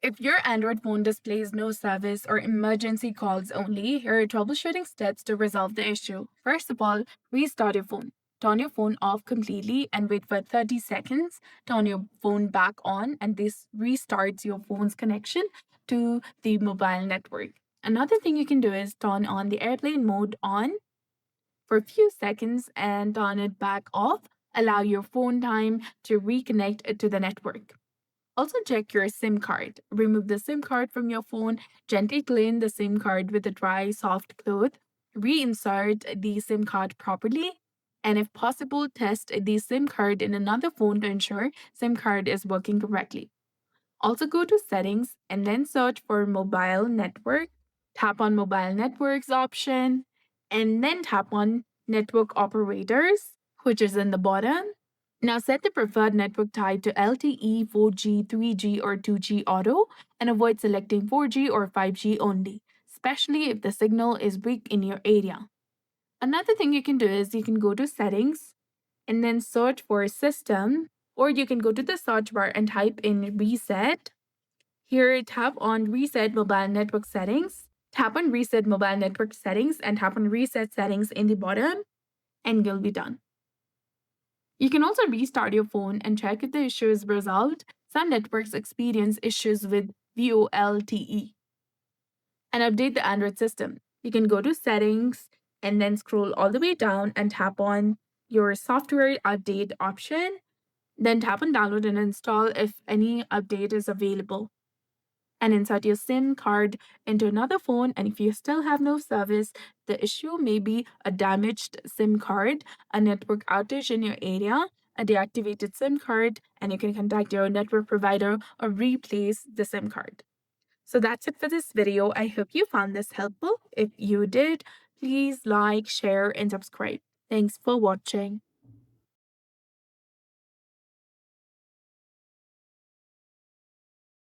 If your Android phone displays no service or emergency calls only, here are troubleshooting steps to resolve the issue. First of all, restart your phone. Turn your phone off completely and wait for 30 seconds. Turn your phone back on, and this restarts your phone's connection to the mobile network. Another thing you can do is turn on the airplane mode on for a few seconds and turn it back off. Allow your phone time to reconnect to the network. Also, check your SIM card. Remove the SIM card from your phone. Gently clean the SIM card with a dry, soft cloth. Reinsert the SIM card properly. And if possible, test the SIM card in another phone to ensure SIM card is working correctly. Also, go to settings and then search for mobile network. Tap on mobile networks option and then tap on network operators, which is in the bottom. Now set the preferred network type to LTE, 4G, 3G, or 2G auto and avoid selecting 4G or 5G only, especially if the signal is weak in your area. Another thing you can do is you can go to settings and then search for system, or you can go to the search bar and type in reset. Here, tap on reset mobile network settings. Tap on reset mobile network settings and tap on reset settings in the bottom, and you'll be done. You can also restart your phone and check if the issue is resolved. Some networks experience issues with VoLTE. And update the Android system. You can go to settings and then scroll all the way down and tap on your software update option. Then tap on download and install if any update is available. And insert your SIM card into another phone. And if you still have no service, the issue may be a damaged SIM card, a network outage in your area, a deactivated SIM card, and you can contact your network provider or replace the SIM card. So that's it for this video. I hope you found this helpful. If you did, please like, share, and subscribe. Thanks for watching.